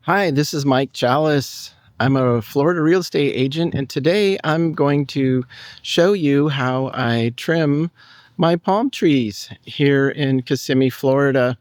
Hi, this is Mike Chalice. I'm a Florida real estate agent, and today I'm going to show you how I trim my palm trees here in Kissimmee, Florida.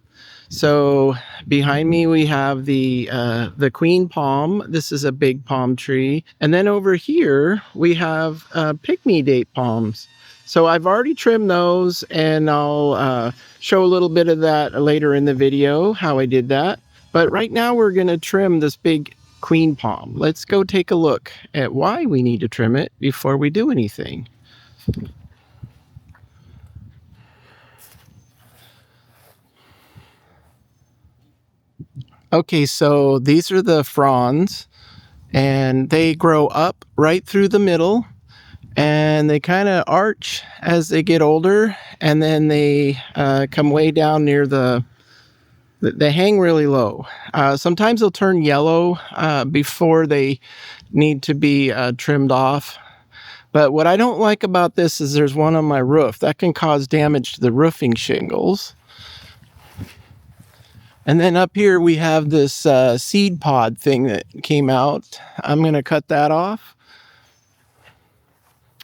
So behind me we have the queen palm. This is a big palm tree, and then over here we have pygmy date palms. So I've already trimmed those, and I'll show a little bit of that later in the video, how I did that. But right now we're going to trim this big queen palm. Let's go take a look at why we need to trim it before we do anything. Okay, so these are the fronds, and they grow up right through the middle, and they kind of arch as they get older, and then they come way down near they hang really low. Sometimes they'll turn yellow before they need to be trimmed off. But what I don't like about this is there's one on my roof. That can cause damage to the roofing shingles. And then up here we have this seed pod thing that came out. I'm going to cut that off.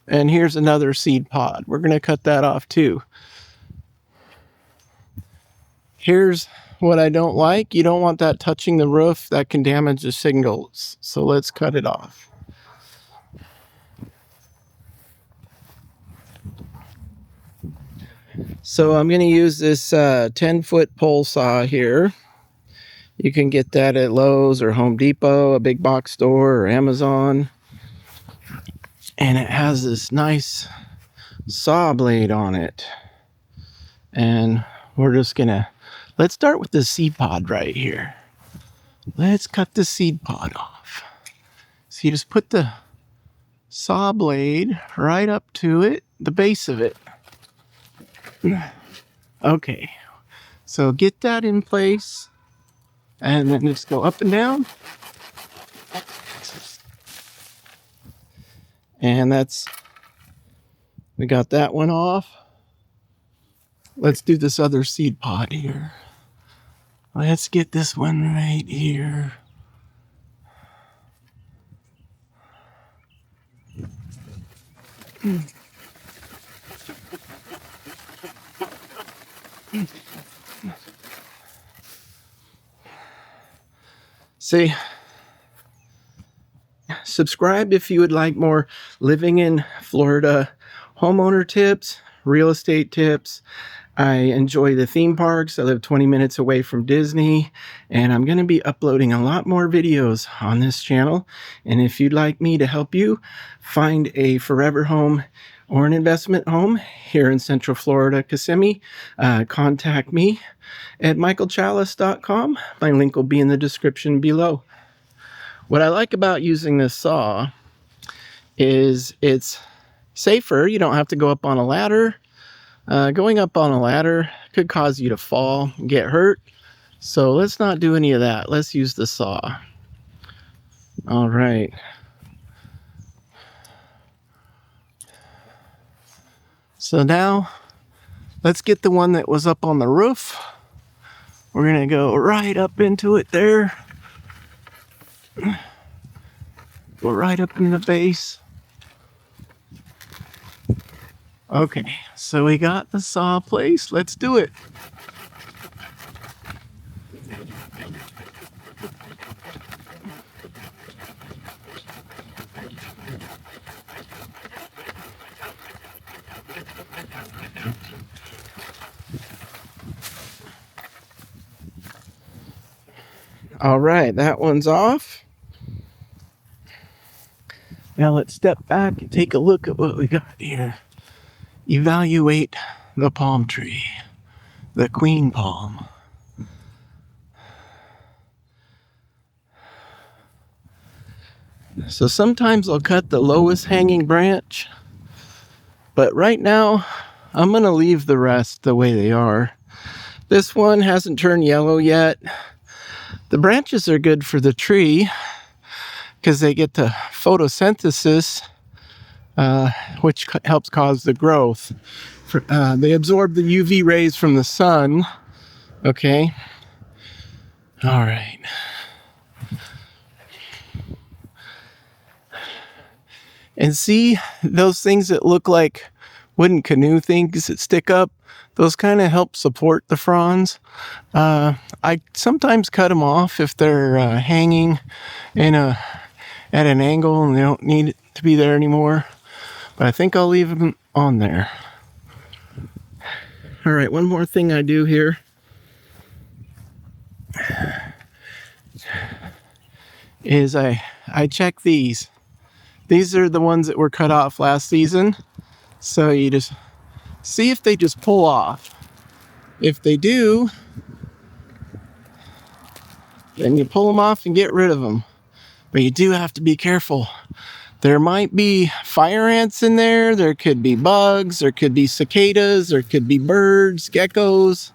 And here's another seed pod. We're going to cut that off too. Here's what I don't like. You don't want that touching the roof. That can damage the shingles. So let's cut it off. So I'm going to use this 10-foot pole saw here. You can get that at Lowe's or Home Depot, a big box store, or Amazon. And it has this nice saw blade on it. And we're just going to, let's start with the seed pod right here. Let's cut the seed pod off. So you just put the saw blade right up to it, the base of it. Okay, so get that in place, and then just go up and down. And we got that one off. Let's do this other seed pod here. Let's get this one right here. See, subscribe if you would like more living in Florida homeowner tips, real estate tips. I enjoy the theme parks. I live 20 minutes away from Disney, and I'm going to be uploading a lot more videos on this channel. And if you'd like me to help you find a forever home or an investment home here in Central Florida, Kissimmee, contact me at michaelchalice.com. My link will be in the description below. What I like about using this saw is it's safer. You don't have to go up on a ladder. Going up on a ladder could cause you to fall and get hurt. So let's not do any of that. Let's use the saw. All right. So now let's get the one that was up on the roof. We're going to go right up into it there. Go right up in the base. Okay, so we got the saw placed. Let's do it. All right, that one's off. Now let's step back and take a look at what we got here. Evaluate the palm tree, the queen palm. So sometimes I'll cut the lowest hanging branch, but right now I'm going to leave the rest the way they are. This one hasn't turned yellow yet. The branches are good for the tree because they get the photosynthesis, which helps cause the growth. They absorb the UV rays from the sun. Okay. All right. And see those things that look like wooden canoe things that stick up? Those kind of help support the fronds. I sometimes cut them off if they're hanging at an angle and they don't need it to be there anymore. But I think I'll leave them on there. All right, one more thing I do here is I check these. These are the ones that were cut off last season. So you just see if they just pull off. If they do, then you pull them off and get rid of them. But you do have to be careful. There might be fire ants in there. There could be bugs. There could be cicadas. There could be birds, geckos.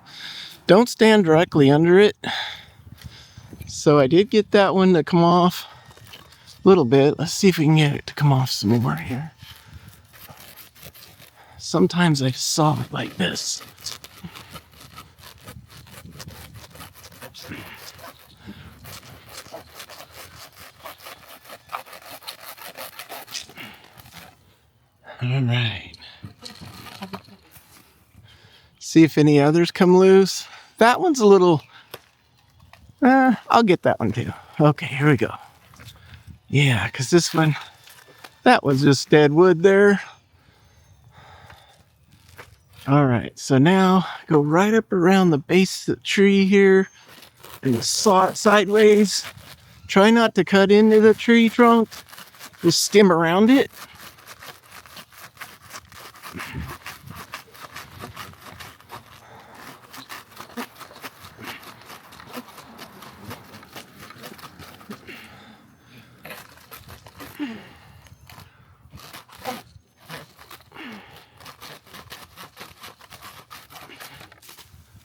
Don't stand directly under it. So I did get that one to come off a little bit. Let's see if we can get it to come off some more here. Sometimes I saw it like this. All right. See if any others come loose. That one's a little... I'll get that one too. Okay, here we go. Yeah, because this one... That was just dead wood there. All right, so now go right up around the base of the tree here and saw it sideways. Try not to cut into the tree trunk. Just skim around it.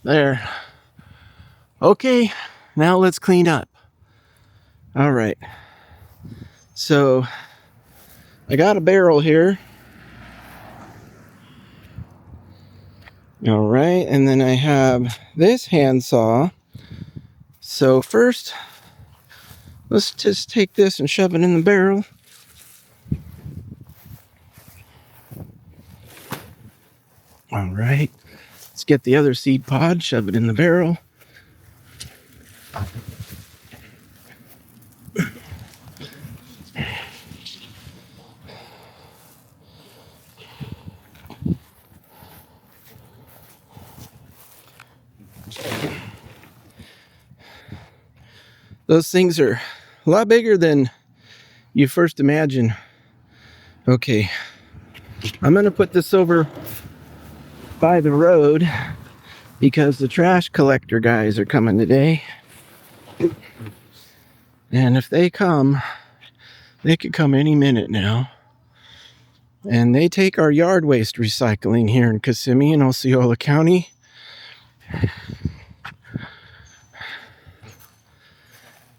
There. Okay, now let's clean up. All right. So I got a barrel here. All right, and then I have this handsaw. So first, let's just take this and shove it in the barrel. All right, let's get the other seed pod, shove it in the barrel. Those things are a lot bigger than you first imagine. Okay, I'm gonna put this over by the road because the trash collector guys are coming today. And if they come, they could come any minute now. And they take our yard waste recycling here in Kissimmee and Osceola County.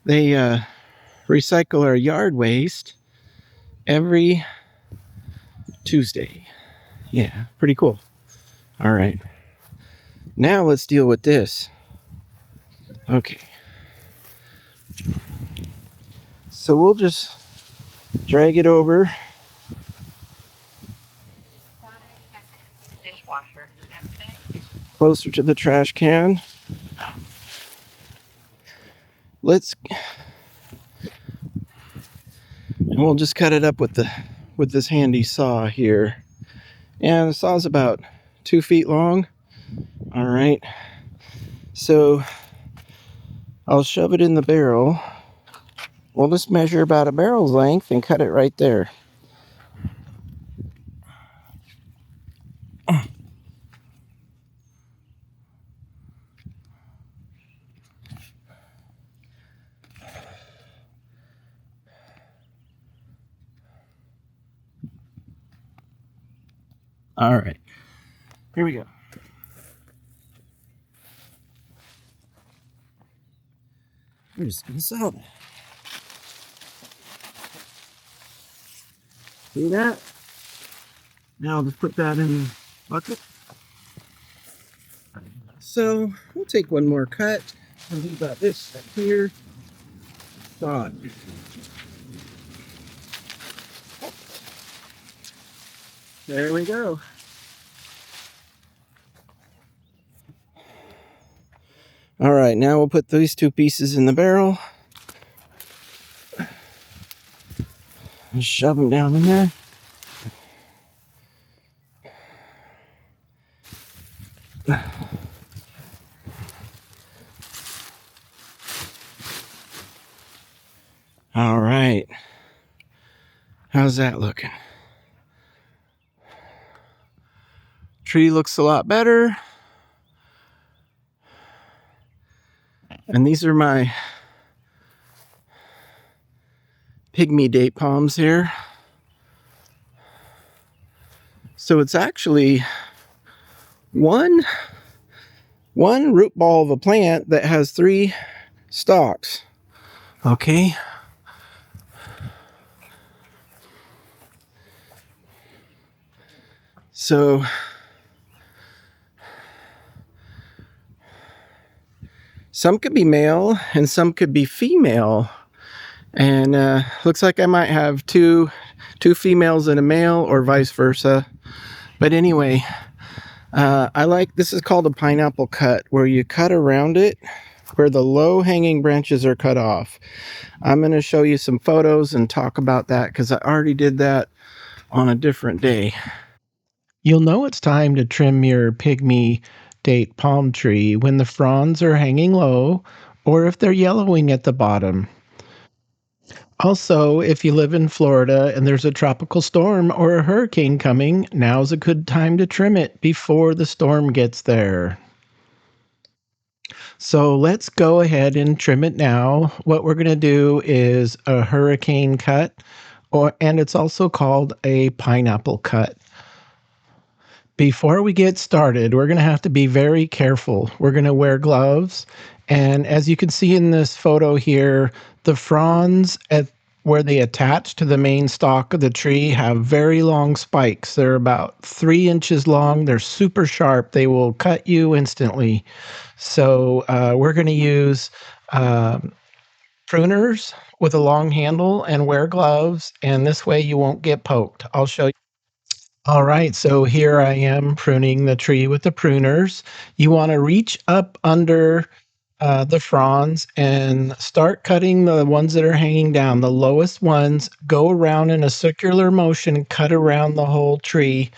They recycle our yard waste every Tuesday. Yeah, pretty cool. All right. Now let's deal with this. Okay. So we'll just drag it over. Closer to the trash can. And we'll just cut it up with this handy saw here. And the saw's about 2 feet long. All right. So I'll shove it in the barrel. We'll just measure about a barrel's length and cut it right there. All right, here we go. We're just gonna sell that. See that? Now I'll just put that in the bucket. So we'll take one more cut. And do about this right here. Sod. There we go. All right, now we'll put these two pieces in the barrel and shove them down in there. All right. How's that looking? Tree looks a lot better. And these are my pygmy date palms here. So it's actually one root ball of a plant that has 3 stalks. Okay. So some could be male and some could be female. And looks like I might have two females and a male, or vice versa. But anyway, I like, this is called a pineapple cut, where you cut around it where the low hanging branches are cut off. I'm going to show you some photos and talk about that because I already did that on a different day. You'll know it's time to trim your pygmy date palm tree when the fronds are hanging low or if they're yellowing at the bottom. Also, if you live in Florida and there's a tropical storm or a hurricane coming, now's a good time to trim it before the storm gets there. So let's go ahead and trim it now. What we're going to do is a hurricane cut, and it's also called a pineapple cut. Before we get started, we're going to have to be very careful. We're going to wear gloves. And as you can see in this photo here, the fronds at where they attach to the main stalk of the tree have very long spikes. They're about 3 inches long. They're super sharp. They will cut you instantly. So we're going to use pruners with a long handle and wear gloves. And this way you won't get poked. I'll show you. All right, so here I am pruning the tree with the pruners. You want to reach up under the fronds and start cutting the ones that are hanging down. The lowest ones, go around in a circular motion, cut around the whole tree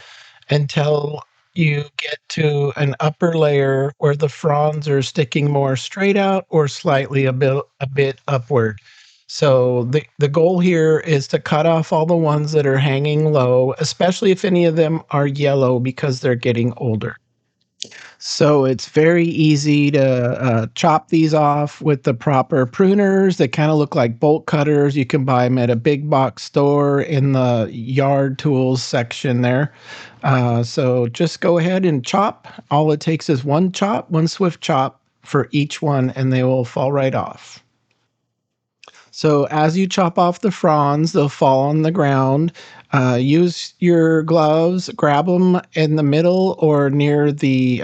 until you get to an upper layer where the fronds are sticking more straight out or slightly a bit upward. So the goal here is to cut off all the ones that are hanging low, especially if any of them are yellow because they're getting older. So it's very easy to chop these off with the proper pruners. They kind of look like bolt cutters. You can buy them at a big box store in the yard tools section there. So just go ahead and chop. All it takes is one swift chop for each one, and they will fall right off. So as you chop off the fronds, they'll fall on the ground. Use your gloves, grab them in the middle or near the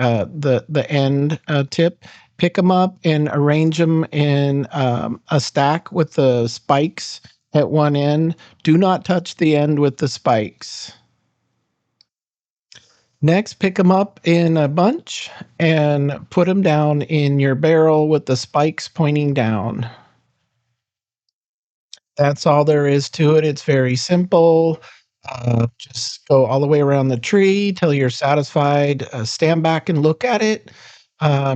end tip. Pick them up and arrange them in a stack with the spikes at one end. Do not touch the end with the spikes. Next, pick them up in a bunch and put them down in your barrel with the spikes pointing down. That's all there is to it. It's very simple. Just go all the way around the tree till you're satisfied. Stand back and look at it.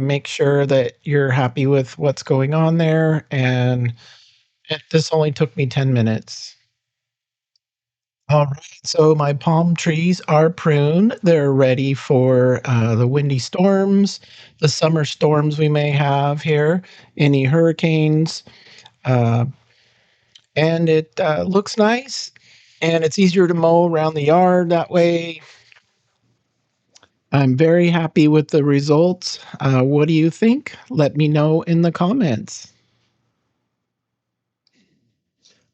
Make sure that you're happy with what's going on there. And this only took me 10 minutes. All right, so my palm trees are pruned. They're ready for the windy storms, the summer storms we may have here, any hurricanes. And it looks nice, and it's easier to mow around the yard that way. I'm very happy with the results. What do you think? Let me know in the comments.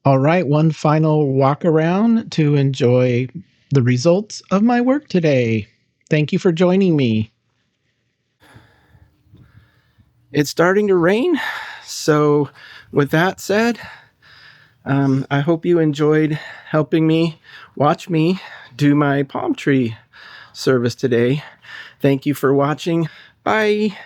All right, one final walk around to enjoy the results of my work today. Thank you for joining me. It's starting to rain, so with that said, I hope you enjoyed helping me watch me do my palm tree service today. Thank you for watching. Bye.